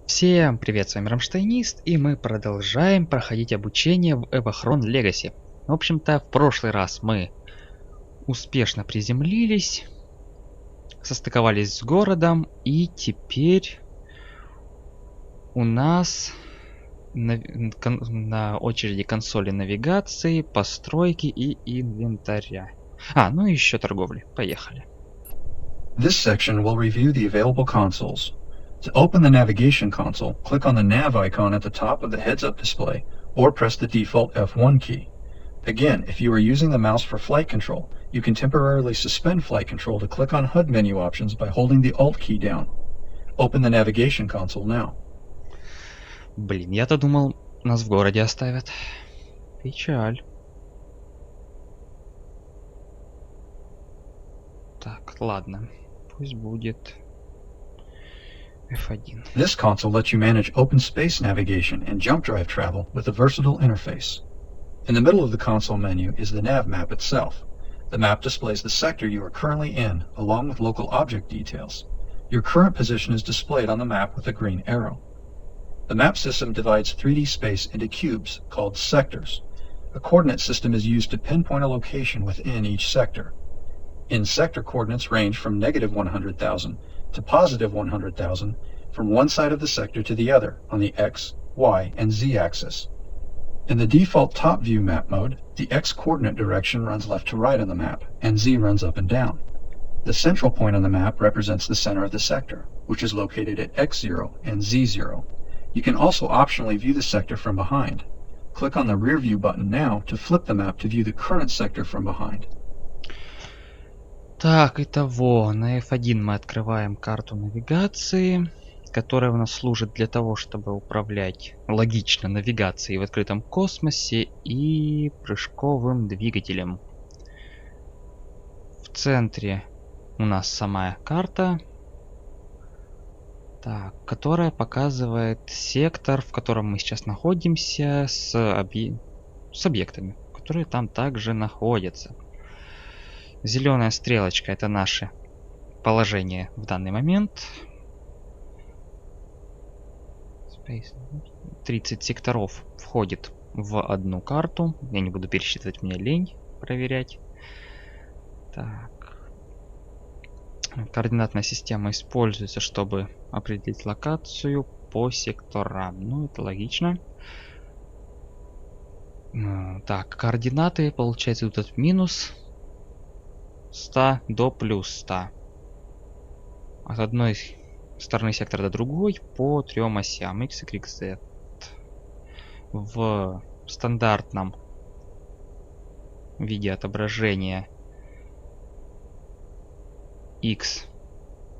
Всем привет, с вами Рамштайнист, и мы продолжаем проходить обучение в Evochron Legacy. В общем-то, в прошлый раз мы успешно приземлились, состыковались с городом, и теперь у нас на очереди консоли навигации, постройки и инвентаря. Ну и еще торговли. Поехали. This section will review the available consoles. To open the navigation console, click on the nav icon at the top of the heads-up display, or press the default F1 key. Again, if you are using the mouse for flight control, you can temporarily suspend flight control to click on HUD menu options by holding the Alt key down. Open the navigation console now. Блин, я-то думал, нас в городе оставят. Печаль. Так, ладно. Пусть будет F1. This console lets you manage open space navigation and jump drive travel with a versatile interface. In the middle of the console menu is the nav map itself. The map displays the sector you are currently in, along with local object details. Your current position is displayed on the map with a green arrow. The map system divides 3D space into cubes, called sectors. A coordinate system is used to pinpoint a location within each sector. In sector coordinates range from -100,000 to +100,000 from one side of the sector to the other on the X, Y, and Z axis. In the default top view map mode, the X coordinate direction runs left to right on the map, and Z runs up and down. The central point on the map represents the center of the sector, which is located at X0 and Z0. You can also optionally view the sector from behind. Click on the rear view button now to flip the map to view the current sector from behind. Так, итого, на F1 мы открываем карту навигации, которая у нас служит для того, чтобы управлять логично навигацией в открытом космосе и прыжковым двигателем. В центре у нас сама карта, так, которая показывает сектор, в котором мы сейчас находимся, с объектами, которые там также находятся. Зеленая стрелочка — это наше положение в данный момент. 30 секторов входит в одну карту. Я не буду пересчитывать, мне лень проверять. Так. Координатная система используется, чтобы определить локацию по секторам. Ну, это логично. Так, координаты, получается, тут от минус 100 до плюс 100. От одной стороны сектора до другой по 3 осям X, Y, Z. В стандартном виде отображения X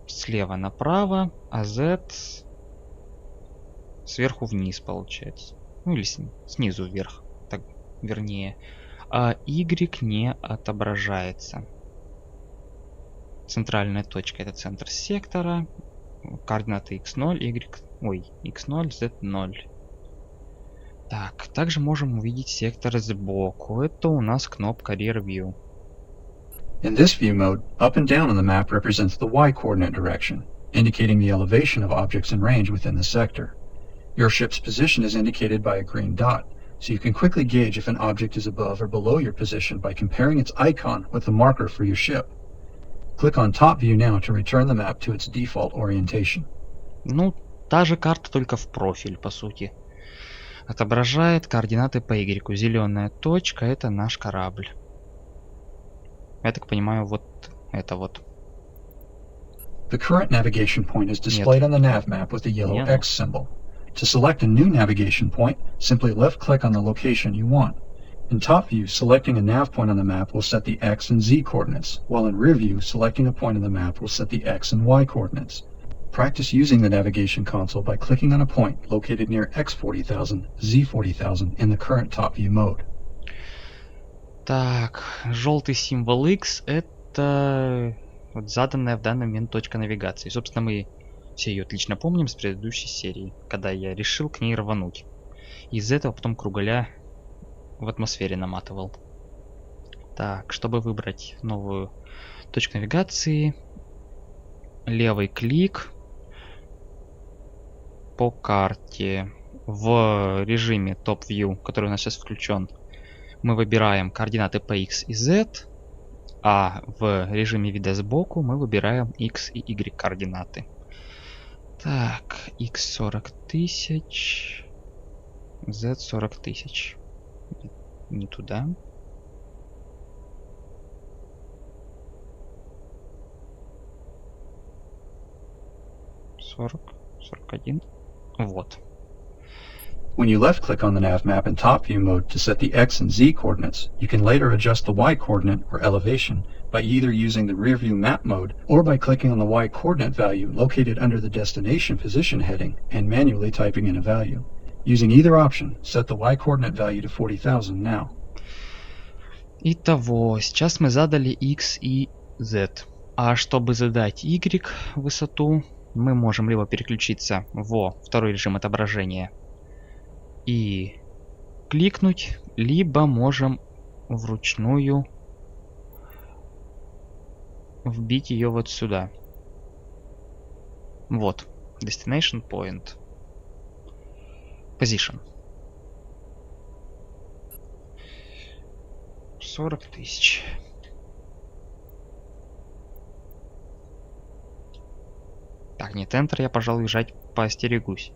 слева направо, а Z сверху вниз получается. Ну или снизу вверх, так вернее. А Y не отображается. Центральная точка — это центр сектора. Координаты x0, x0, z0. Так, также можем увидеть сектор сбоку. Это у нас кнопка Rear View. In this view mode, up and down on the map represents the Y coordinate direction, indicating the elevation of objects in range within the sector. Your ship's position is indicated by a green dot, so you can quickly gauge if an object is above or below your position by comparing its icon with the marker for your ship. Click on Top View now to return the map to its default orientation. Ну, та же карта, только в профиль, по сути. Отображает координаты по Y. Зеленая точка — это наш корабль. Я так понимаю, вот это вот. The current navigation point is displayed on the nav map with the yellow X symbol. To select a new navigation point, simply left-click on the location you want. In top view, selecting a nav point on the map will set the X and Z coordinates, while in rear view, selecting a point on the map will set the X and Y coordinates. Practice using the navigation console by clicking on a point located near X40,000, Z40,000 in the current top view mode. Так, желтый символ X — это вот заданная в данный момент точка навигации. Собственно, мы все ее отлично помним с предыдущей серии, когда я решил к ней рвануть. Из этого потом кругаля в атмосфере наматывал. Так, чтобы выбрать новую точку навигации, левый клик, по карте в режиме Top View, который у нас сейчас включен, мы выбираем координаты по x и z, а в режиме вида сбоку мы выбираем x и y координаты. Так, x 40 тысяч, z 40 тысяч. Не туда. Сорок 41. Вот. When you left-click on the nav map in top view mode to set the x and z coordinates, you can later adjust the y coordinate or elevation by either using the rear view map mode or by clicking on the y coordinate value located under the destination position heading and manually typing in a value. Using either option, set the y coordinate value to 40,000 now. Итого, сейчас мы задали x и z. А чтобы задать y высоту, мы можем либо переключиться во второй режим отображения и кликнуть, либо можем вручную вбить ее вот сюда. Вот, destination point, position. 40 тысяч. Так, нет, Enter я, пожалуй, жать поостерегусь.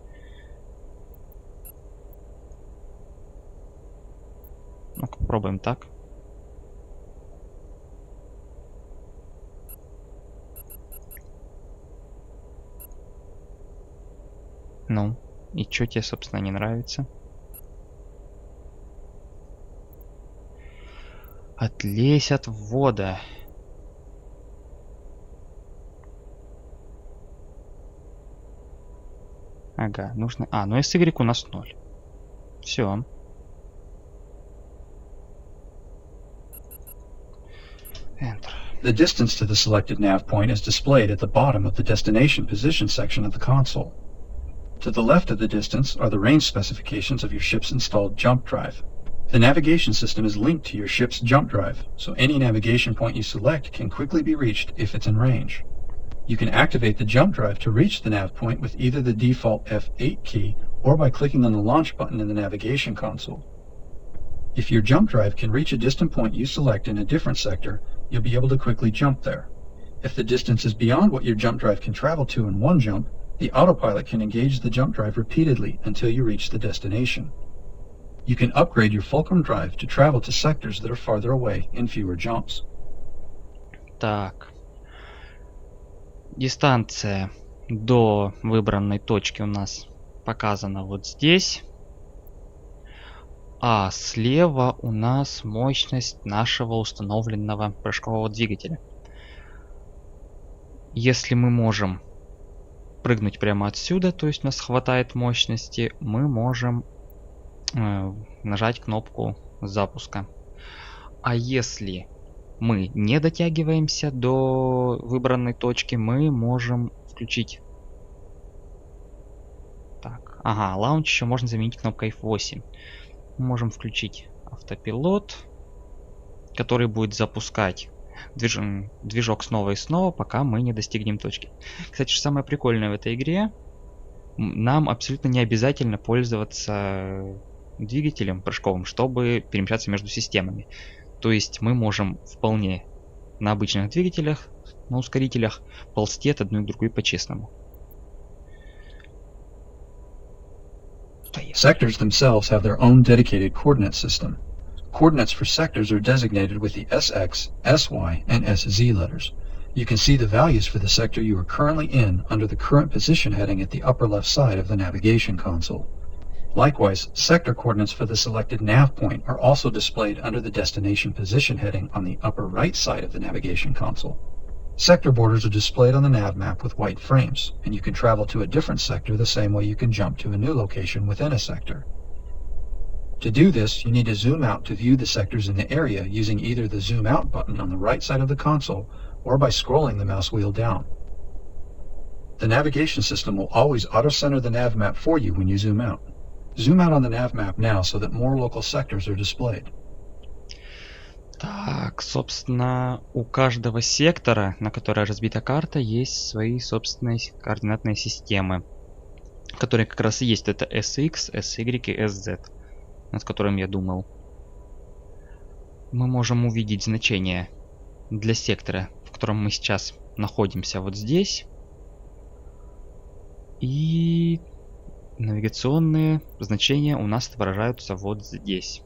Ну-ка, попробуем так. Ну, и чё тебе, собственно, не нравится? Отлезь от ввода. Ага, нужно... А, ну SY у нас 0. Все. Enter. The distance to the selected nav point is displayed at the bottom of the destination position section of the console. To the left of the distance are the range specifications of your ship's installed jump drive. The navigation system is linked to your ship's jump drive, so any navigation point you select can quickly be reached if it's in range. You can activate the jump drive to reach the nav point with either the default F8 key or by clicking on the launch button in the navigation console. If your jump drive can reach a distant point you select in a different sector, you'll be able to quickly jump there. If the distance is beyond what your jump drive can travel to in one jump, the autopilot can engage the jump drive repeatedly until you reach the destination. You can upgrade your fulcrum drive to travel to sectors that are farther away in fewer jumps. Так. Дистанция до выбранной точки у нас показана вот здесь. А слева у нас мощность нашего установленного прыжкового двигателя. Если мы можем прыгнуть прямо отсюда, то есть у нас хватает мощности, мы можем нажать кнопку запуска. А если мы не дотягиваемся до выбранной точки, мы можем включить. Так, ага, лаунч еще можно заменить кнопкой F8. Мы можем включить автопилот, который будет запускать движок снова и снова, пока мы не достигнем точки. Кстати, что самое прикольное в этой игре, нам абсолютно не обязательно пользоваться двигателем прыжковым, чтобы перемещаться между системами. То есть мы можем вполне на обычных двигателях, на ускорителях, ползти от одной к другой по-честному. Sectors themselves have their own dedicated coordinate system. Coordinates for sectors are designated with the SX, SY, and SZ letters. You can see the values for the sector you are currently in under the current position heading at the upper left side of the navigation console. Likewise, sector coordinates for the selected nav point are also displayed under the destination position heading on the upper right side of the navigation console. Sector borders are displayed on the nav map with white frames, and you can travel to a different sector the same way you can jump to a new location within a sector. To do this, you need to zoom out to view the sectors in the area using either the zoom out button on the right side of the console or by scrolling the mouse wheel down. The navigation system will always auto-center the nav map for you when you zoom out. Zoom out on the nav map now so that more local sectors are displayed. Так, собственно, у каждого сектора, на который разбита карта, есть свои собственные координатные системы. который как раз и есть это SX, SY и SZ, над которым я думал. Мы можем увидеть значение для сектора, в котором мы сейчас находимся, вот здесь. И навигационные значения у нас отображаются вот здесь.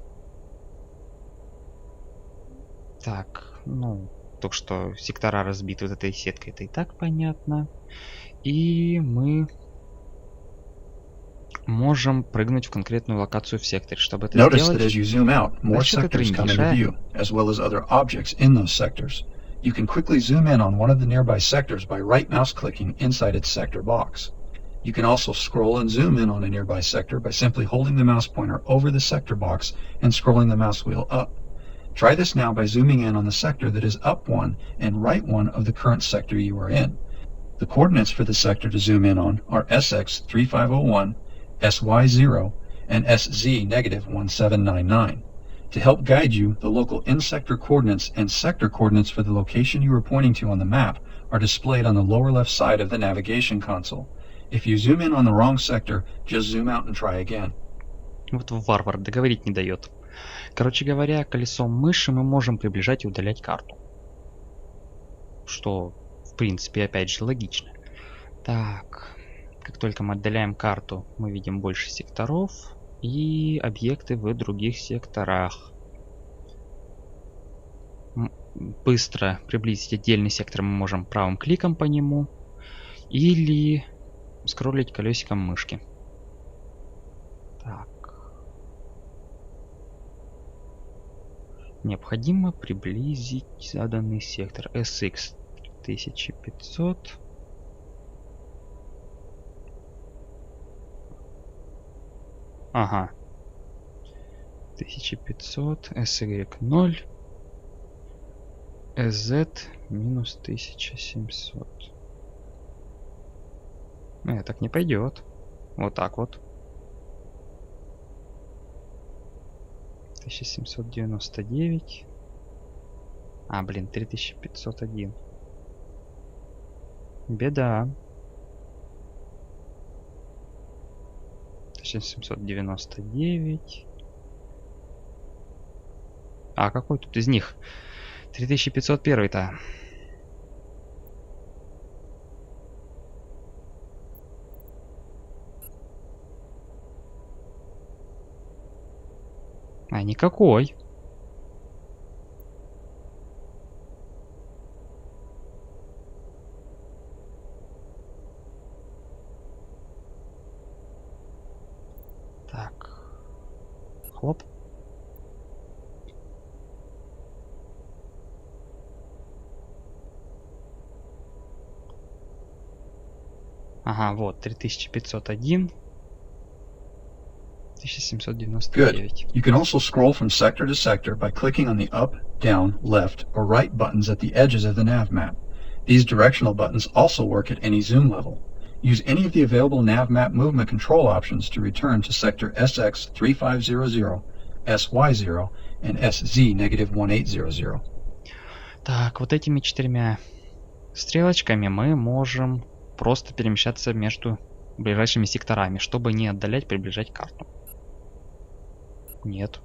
Так, ну, то, что сектора разбиты вот этой сеткой, это и так понятно. И мы можем прыгнуть в конкретную локацию в секторе, чтобы это Notice that сделать. as you zoom out, more Значит, это sectors come into небольшая. view, as well as other objects in those sectors. You can quickly zoom in on one of the nearby sectors by right mouse clicking inside its sector box. You can also scroll and zoom in on a nearby sector by simply holding the mouse pointer over the sector box and scrolling the mouse wheel up. Try this now by zooming in on the sector that is up one and right one of the current sector you are in. The coordinates for the sector to zoom in on are SX3501, SY0, and SZ-1799. To help guide you, the local in-sector coordinates and sector coordinates for the location you are pointing to on the map are displayed on the lower left side of the navigation console. If you zoom in on the wrong sector, just zoom out and try again. Вот варвар договорить не дает. Короче говоря, колесом мыши мы можем приближать и удалять карту. Что, в принципе, опять же, логично. Так, как только мы отдаляем карту, мы видим больше секторов и объекты в других секторах. Быстро приблизить отдельный сектор мы можем правым кликом по нему или скроллить колесиком мышки. Так. Необходимо приблизить заданный сектор. SX 1500. Ага. 1500. SY 0. SZ минус 1700. Так не пойдет. Вот так вот. 1799. Блин, 3501. Беда. 1799. Какой тут из них? 3501-то. Никакой. Так. Хлоп. Вот, 3501. 1799. Good. You can also scroll from sector to sector by clicking on the up, down, left, or right buttons at the edges of the nav map. These directional buttons also work at any zoom level. Use any of the available nav map movement control options to return to sector SX3500, SY0, and SZ-1800. Так, вот этими 4 стрелочками мы можем просто перемещаться между ближайшими секторами, чтобы не отдалять, приближать карту. Нет.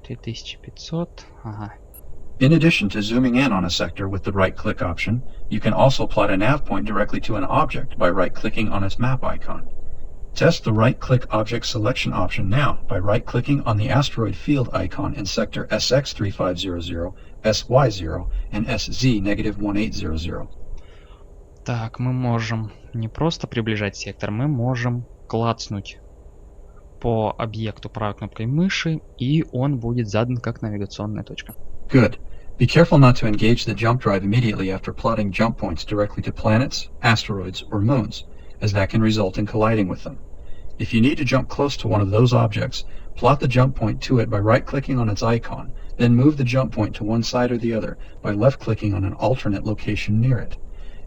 $3500. In addition to zooming in on a sector with the right-click option, you can also plot a nav point directly to an object by right-clicking on its map icon. Test the right-click object selection option now by right-clicking on the asteroid field icon in sector SX3500, SY0, and SZ-1800. Так, мы можем не просто приближать сектор, мы можем клацнуть по объекту правой кнопкой мыши, и он будет задан как навигационная точка. Good. Be careful not to engage the jump drive immediately after plotting jump points directly to planets, asteroids, or moons, as that can result in colliding with them. If you need to jump close to one of those objects, plot the jump point to it by right-clicking on its icon, then move the jump point to one side or the other by left-clicking on an alternate location near it.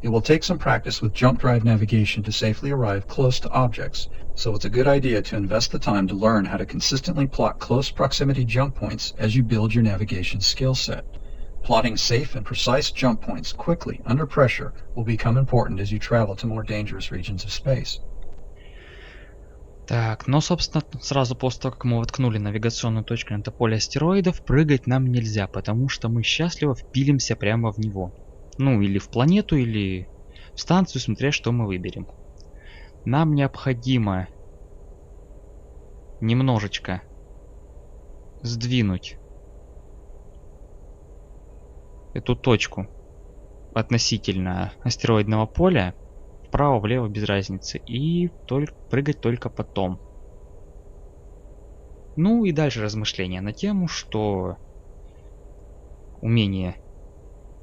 It will take some practice with jump drive navigation to safely arrive close to objects, so it's a good idea to invest the time to learn how to consistently plot close proximity jump points as you build your navigation skill set. Plotting safe and precise jump points quickly under pressure will become important as you travel to more dangerous regions of space. Так, но, собственно, сразу после того, как мы воткнули навигационную точку на это поле астероидов, прыгать нам нельзя, потому что мы счастливо впилимся прямо в него. Ну, или в планету, или в станцию, смотря что мы выберем. Нам необходимо немножечко сдвинуть эту точку относительно астероидного поля вправо-влево без разницы и прыгать только потом. Ну и дальше размышления на тему, что умение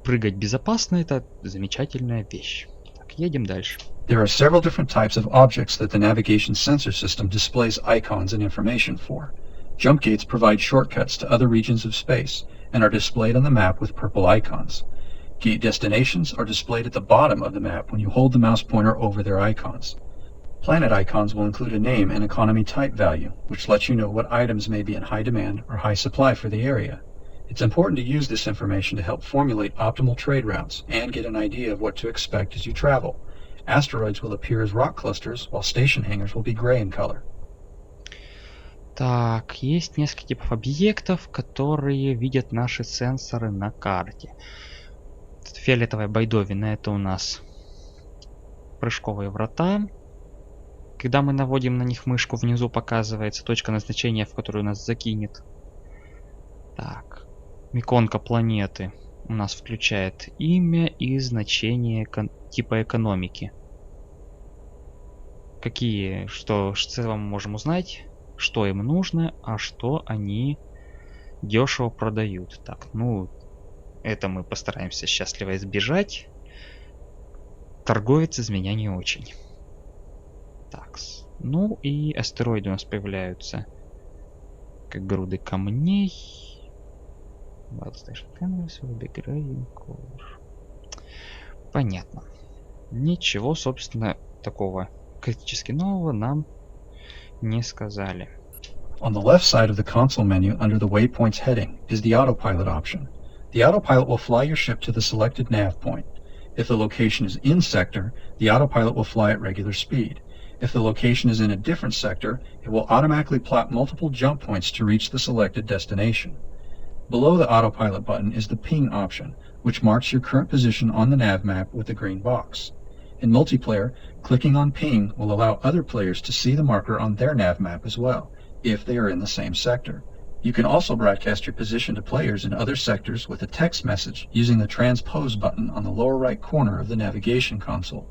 прыгать безопасно — это замечательная вещь. Так, едем дальше. There are several different types of objects that the navigation sensor system displays icons and information for. Jump gates provide shortcuts to other regions of space and are displayed on the map with purple icons. Gate destinations are displayed at the bottom of the map when you hold the mouse pointer over their icons. Planet icons will include a name and economy type value, which lets you know what items may be in high demand or high supply for the area. It's important to use this information to help formulate optimal trade routes and get an idea of what to expect as you travel. Asteroids will appear as rock clusters, while station hangars will be gray in color. Так, есть несколько типов объектов, которые видят наши сенсоры на карте. Фиолетовая байдовина — это у нас прыжковые врата. Когда мы наводим на них мышку, внизу показывается точка назначения, в которую нас закинет. Так, иконка планеты у нас включает имя и значение типа экономики. Что в целом мы можем узнать, что им нужно, а что они дешево продают. Так, ну, это мы постараемся счастливо избежать. Торговец из меня не очень. Так, ну и астероиды у нас появляются как груды камней. Понятно. Ничего, собственно, такого критически нового нам не сказали. On the left side of the console menu under the waypoints heading is the autopilot option. The autopilot will fly your ship to the selected nav point. If the location is in sector, the autopilot will fly at regular speed. If the location is in a different sector, it will automatically plot multiple jump points to reach the selected destination. Below the autopilot button is the ping option, which marks your current position on the nav map with a green box. In multiplayer, clicking on ping will allow other players to see the marker on their nav map as well, if they are in the same sector. You can also broadcast your position to players in other sectors with a text message using the transpose button on the lower right corner of the navigation console.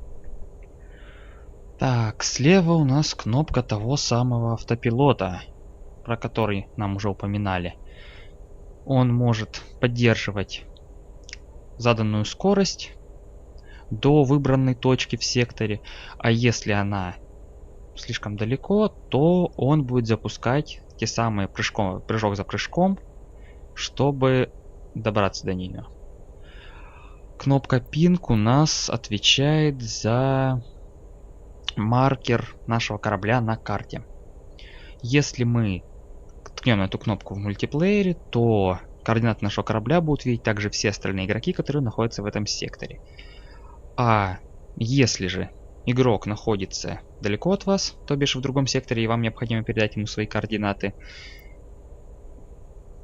Так, слева у нас кнопка того самого автопилота, про который нам уже упоминали. Он может поддерживать заданную скорость до выбранной точки в секторе, а если она слишком далеко, то он будет запускать те самые прыжок за прыжком, чтобы добраться до нее. Кнопка Ping у нас отвечает за маркер нашего корабля на карте. Если мы ткнем на эту кнопку в мультиплеере, то координаты нашего корабля будут видеть также все остальные игроки, которые находятся в этом секторе. А если же игрок находится далеко от вас, то бишь в другом секторе, и вам необходимо передать ему свои координаты,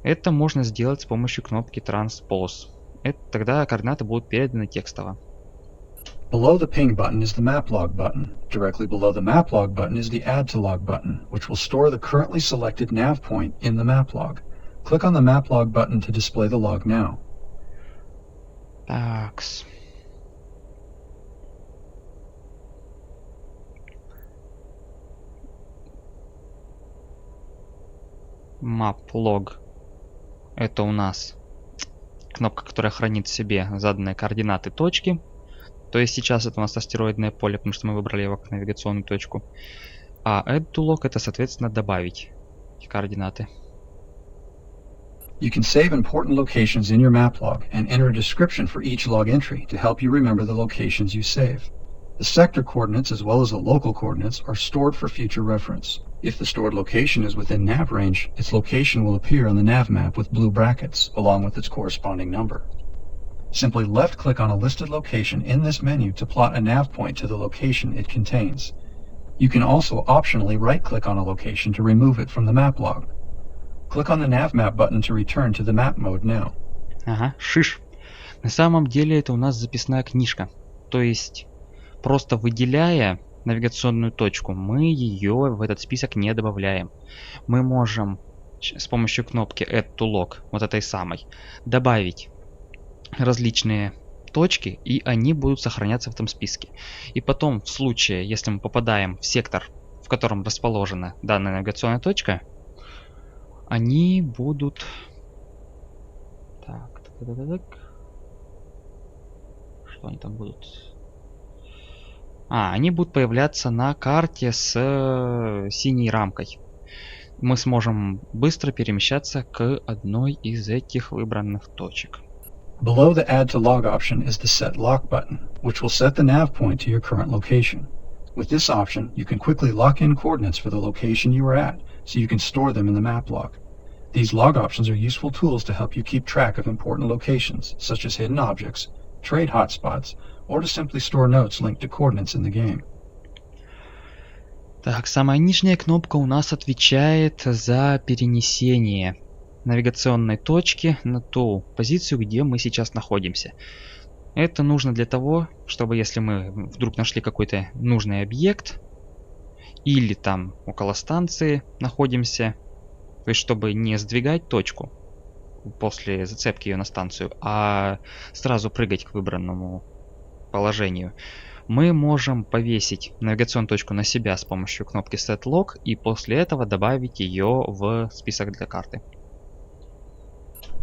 это можно сделать с помощью кнопки Transpose. Тогда координаты будут переданы текстово. Below the ping button is the map log button. Directly below the map log button is the add to log button, which will store the currently selected nav point in the map log. Click on the map log button to display the log now. Такс. Map log. Это у нас кнопка, которая хранит в себе заданные координаты точки. То есть сейчас это у нас астероидное поле, потому что мы выбрали его как навигационную точку. А add to log — это, соответственно, добавить координаты. You can save important locations in your map log and enter a description for each log entry to help you remember the locations you save. The sector coordinates as well as the local coordinates are stored for future reference. If the stored location is within nav range, its location will appear on the nav map with blue brackets, along with its corresponding number. Simply left-click on a listed location in this menu to plot a nav point to the location it contains. You can also optionally right-click on a location to remove it from the map log. Click on the nav map button to return to the map mode now. Ага, шиш. На самом деле это у нас записная книжка. То есть, просто выделяя навигационную точку, мы ее в этот список не добавляем. Мы можем с помощью кнопки Add to Log, вот этой самой, добавить различные точки, и они будут сохраняться в этом списке. И потом, в случае, если мы попадаем в сектор, в котором расположена данная навигационная точка, они будут... Так. Что они там будут? Они будут появляться на карте с синей рамкой. Мы сможем быстро перемещаться к одной из этих выбранных точек. Below the Add to Log option is the Set Lock button, which will set the nav point to your current location. With this option, you can quickly lock in coordinates for the location you are at, so you can store them in the map log. These log options are useful tools to help you keep track of important locations, such as hidden objects, trade hotspots, or to simply store notes linked to coordinates in the game. Так, самая нижняя кнопка у нас отвечает за перенесение навигационной точки на ту позицию, где мы сейчас находимся. Это нужно для того, чтобы если мы вдруг нашли какой-то нужный объект, или там около станции находимся, то есть чтобы не сдвигать точку после зацепки ее на станцию, а сразу прыгать к выбранному положению, мы можем повесить навигационную точку на себя с помощью кнопки Set Log и после этого добавить ее в список для карты.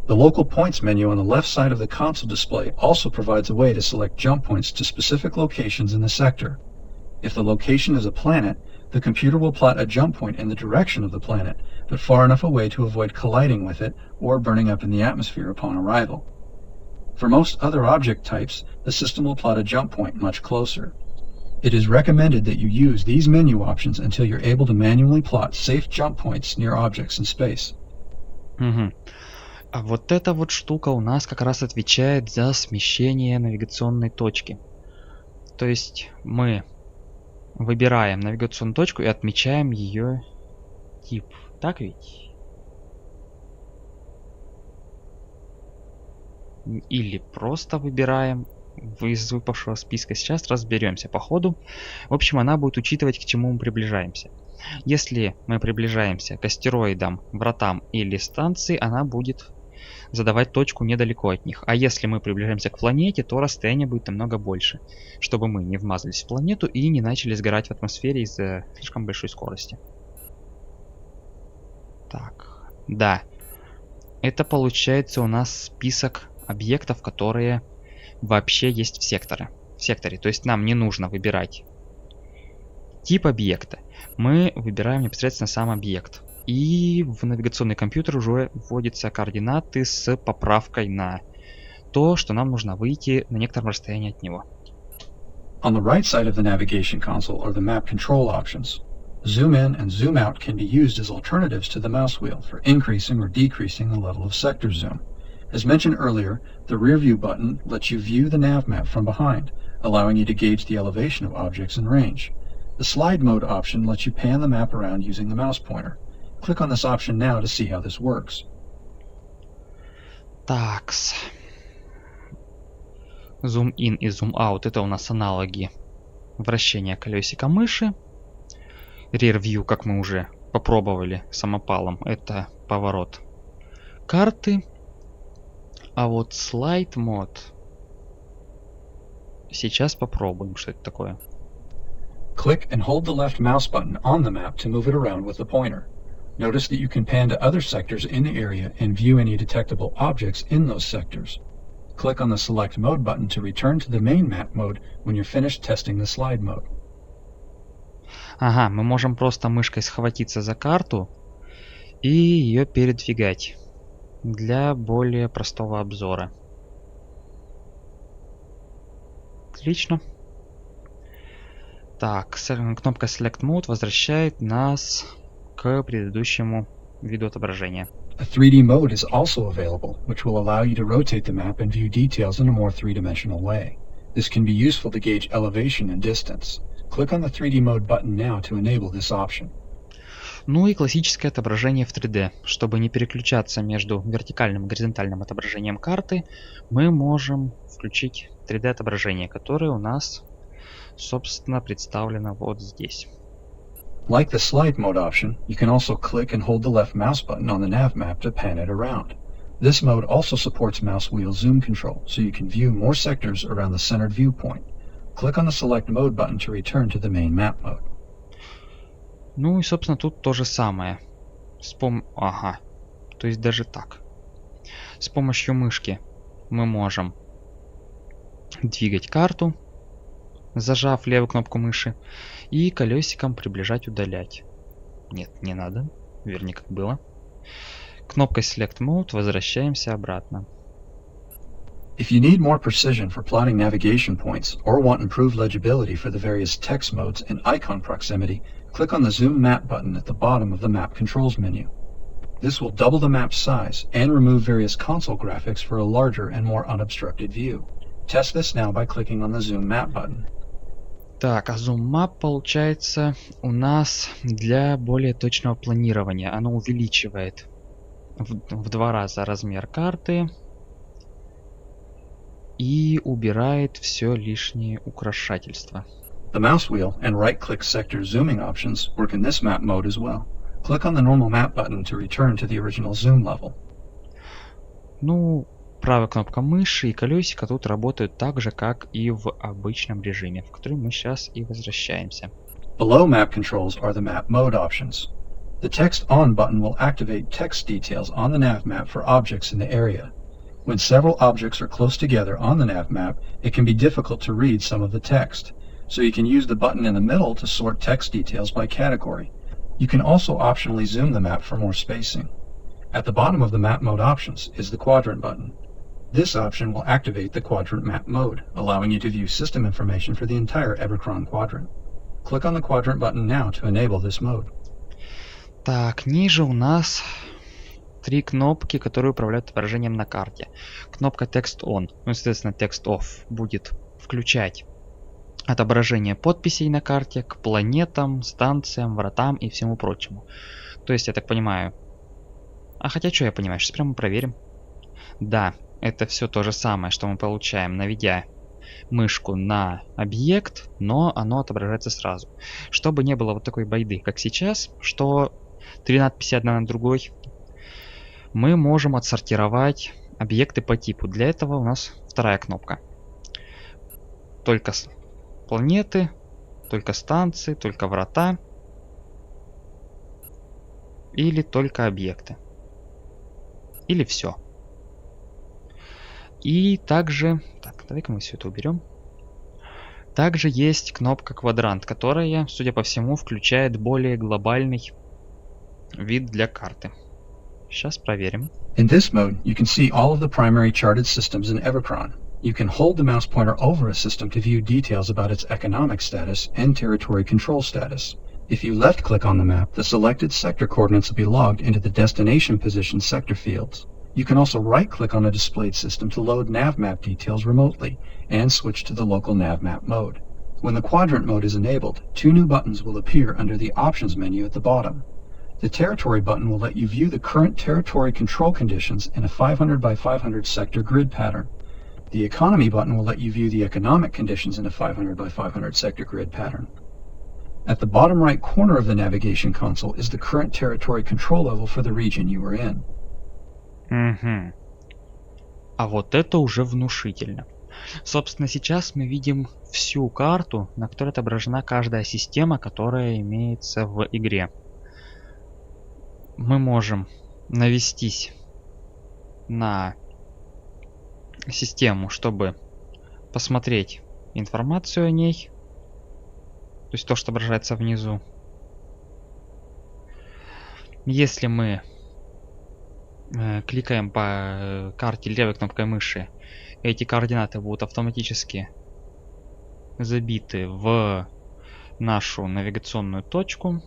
The Local Points menu on the left side of the console display also provides a way to select jump points to specific locations in the sector. If the location is a planet, the computer will plot a jump point in the direction of the planet, but far enough away to avoid colliding with it or burning up in the atmosphere upon arrival. For most other object types, the system will plot a jump point much closer. It is recommended that you use these menu options until you're able to manually plot safe jump points near objects in space. Угу. А вот эта вот штука у нас как раз отвечает за смещение навигационной точки. То есть мы выбираем навигационную точку и отмечаем ее тип. Так ведь? Или просто выбираем из выпавшего списка. Сейчас разберемся по ходу. В общем, она будет учитывать, к чему мы приближаемся. Если мы приближаемся к астероидам, вратам или станции, она будет задавать точку недалеко от них. А если мы приближаемся к планете, то расстояние будет намного больше, чтобы мы не вмазались в планету и не начали сгорать в атмосфере из-за слишком большой скорости. Так, да. Это получается у нас список объектов, которые вообще есть в секторе. То есть нам не нужно выбирать тип объекта. Мы выбираем непосредственно сам объект. И в навигационный компьютер уже вводятся координаты с поправкой на то, что нам нужно выйти на некотором расстоянии от него. On the right side of the navigation console are the map control options. Zoom in and zoom out can be used as alternatives to the mouse wheel for increasing or decreasing the level of sector zoom. As mentioned earlier, the rear view button lets you view the nav map from behind, allowing you to gauge the elevation of objects in range. The slide mode option lets you pan the map around using the mouse pointer. Click on this option now to see how this works. Такс. Zoom in и zoom out — это у нас аналоги вращения колесика мыши. Rear view, как мы уже попробовали самопалом, это поворот карты. А вот slide мод сейчас попробуем, что это такое. Click and hold the left mouse button on the map to move it around with the pointer. Notice that you can pan to other sectors in the area and view any detectable objects in those sectors. Click on the Select Mode button to return to the main map mode when you're finished testing the slide mode. Ага, мы можем просто мышкой схватиться за карту и ее передвигать для более простого обзора. Отлично. Так, кнопка Select Mode возвращает нас к предыдущему виду отображения. A 3D mode is also available, which will allow you to rotate the map and view details in a more three-dimensional way. This can be useful to gauge elevation and distance. Click on the 3D mode button now to enable this option. Ну и классическое отображение в 3D. Чтобы не переключаться между вертикальным и горизонтальным отображением карты, мы можем включить 3D отображение, которое у нас, собственно, представлено вот здесь. Like the slide mode option, you can also click and hold the left mouse button on the nav map to pan it around. This mode also supports mouse wheel zoom control, so you can view more sectors around the centered viewpoint. Click on the select mode button to return to the main map mode. Ну и, собственно, тут то же самое. Ага, то есть даже так. С помощью мышки мы можем двигать карту, зажав левую кнопку мыши, и колесиком приближать, удалять. Нет, не надо. Вернее, как было. Кнопкой Select Mode возвращаемся обратно. If you need more precision for plotting navigation points or want improved legibility for the various text modes and icon proximity, click on the Zoom Map button at the bottom of the Map Controls menu. This will double the map's size and remove various console graphics for a larger and more unobstructed view. Test this now by clicking on the Zoom Map button. Так, а Zoom Map получается у нас для более точного планирования. Оно увеличивает в 2 раза размер карты и убирает все лишнее украшательство. The mouse wheel and right-click sector zooming options work in this map mode as well. Click on the normal map button to return to the original zoom level. Ну, правая кнопка мыши и колесико тут работают так же, как и в обычном режиме, в который мы сейчас и возвращаемся. Below map controls are the map mode options. The text on button will activate text details on the nav map for objects in the area. When several objects are close together on the nav map, it can be difficult to read some of the text, so you can use the button in the middle to sort text details by category. You can also optionally zoom the map for more spacing. At the bottom of the map mode options is the quadrant button. This option will activate the quadrant map mode, allowing you to view system information for the entire Evochron quadrant. Click on the quadrant button now to enable this mode. Так, ниже у нас 3 кнопки, которые управляют отображением на карте. Кнопка Text On, ну, соответственно, Text Off будет включать отображение подписей на карте к планетам, станциям, вратам и всему прочему. То есть, я так понимаю... А хотя, что я понимаю, сейчас прямо проверим. Да, это все то же самое, что мы получаем, наведя мышку на объект, но оно отображается сразу. Чтобы не было вот такой байды, как сейчас, что 3 надписи одна на другой, мы можем отсортировать объекты по типу. Для этого у нас вторая кнопка. Только планеты, только станции, только врата или только объекты. Или все. И также... Так, давай-ка мы все это уберем. Также есть кнопка квадрант, которая, судя по всему, включает более глобальный вид для карты. Сейчас проверим. In this mode, you can see all of the primary charted systems in Evochron. You can hold the mouse pointer over a system to view details about its economic status and territory control status. If you left-click on the map, the selected sector coordinates will be logged into the destination position sector fields. You can also right-click on a displayed system to load nav map details remotely and switch to the local nav map mode. When the quadrant mode is enabled, 2 new buttons will appear under the options menu at the bottom. The territory button will let you view the current territory control conditions in a 500 by 500 sector grid pattern. The economy button will let you view the economic conditions in a 500 by 500 sector grid pattern. At the bottom right corner of the navigation console is the current territory control level for the region you are in. Угу. А вот это уже внушительно. Собственно, сейчас мы видим всю карту, на которой отображена каждая система, которая имеется в игре. Мы можем навестись на систему, чтобы посмотреть информацию о ней. То есть то, что отображается внизу. Если мы кликаем по карте левой кнопкой мыши, эти координаты будут автоматически забиты в нашу навигационную точку.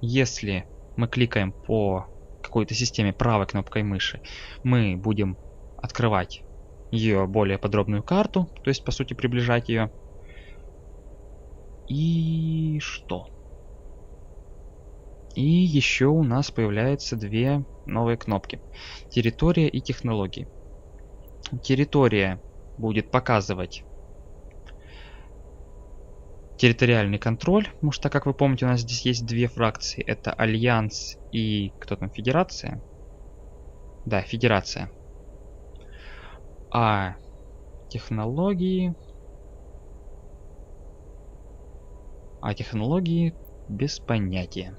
Если мы кликаем по какой-то системе правой кнопкой мыши, мы будем открывать ее более подробную карту, то есть по сути приближать ее. И что? И еще у нас появляются две новые кнопки. Территория и технологии. Территория будет показывать территориальный контроль, потому что, как вы помните, у нас здесь есть две фракции. Это Альянс и кто там, Федерация? Да, Федерация. А технологии... без понятия.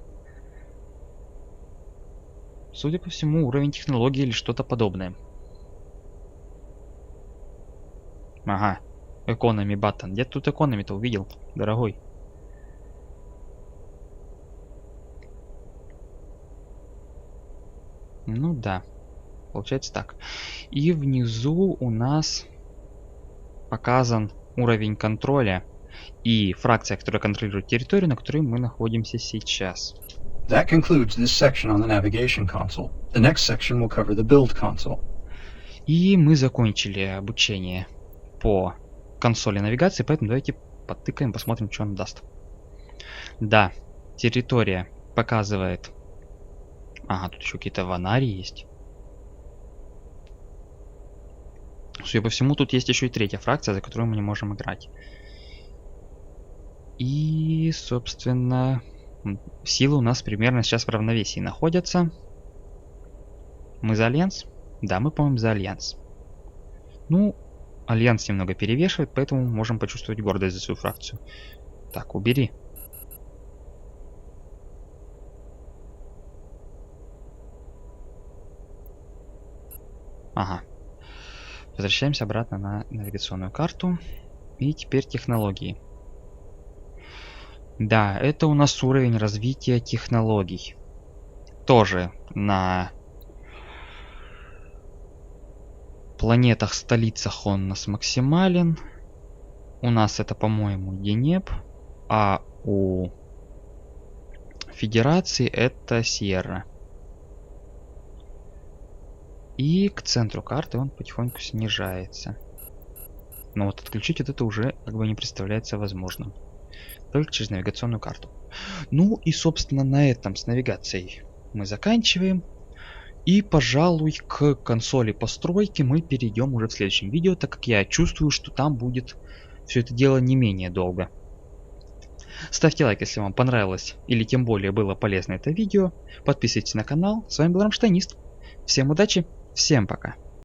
Судя по всему, уровень технологии или что-то подобное. Ага. Economy button. Где тут Economy-то увидел, дорогой? Ну да. Получается так. И внизу у нас показан уровень контроля и фракция, которая контролирует территорию, на которой мы находимся сейчас. That concludes this section on the navigation console. The next section will cover the build console. И мы закончили обучение по консоли навигации, поэтому давайте подтыкаем, посмотрим, что он даст. Да, территория показывает... Ага, тут еще какие-то ванари есть. Судя по всему, тут есть еще и третья фракция, за которую мы не можем играть. И, собственно, силы у нас примерно сейчас в равновесии находятся. Мы за Альянс? Да, мы, по-моему, за Альянс. Ну, Альянс немного перевешивает, поэтому можем почувствовать гордость за свою фракцию. Так, убери. Ага. Возвращаемся обратно на навигационную карту. И теперь технологии. Да, это у нас уровень развития технологий. Тоже на планетах-столицах он у нас максимален. У нас это, по-моему, Енеп. А у Федерации это Сьерра. И к центру карты он потихоньку снижается. Но вот отключить вот это уже как бы не представляется возможным. Только через навигационную карту. Ну и, собственно, на этом с навигацией мы заканчиваем. И, пожалуй, к консоли постройки мы перейдем уже в следующем видео, так как я чувствую, что там будет все это дело не менее долго. Ставьте лайк, если вам понравилось или тем более было полезно это видео. Подписывайтесь на канал. С вами был Рамштайнист. Всем удачи, всем пока.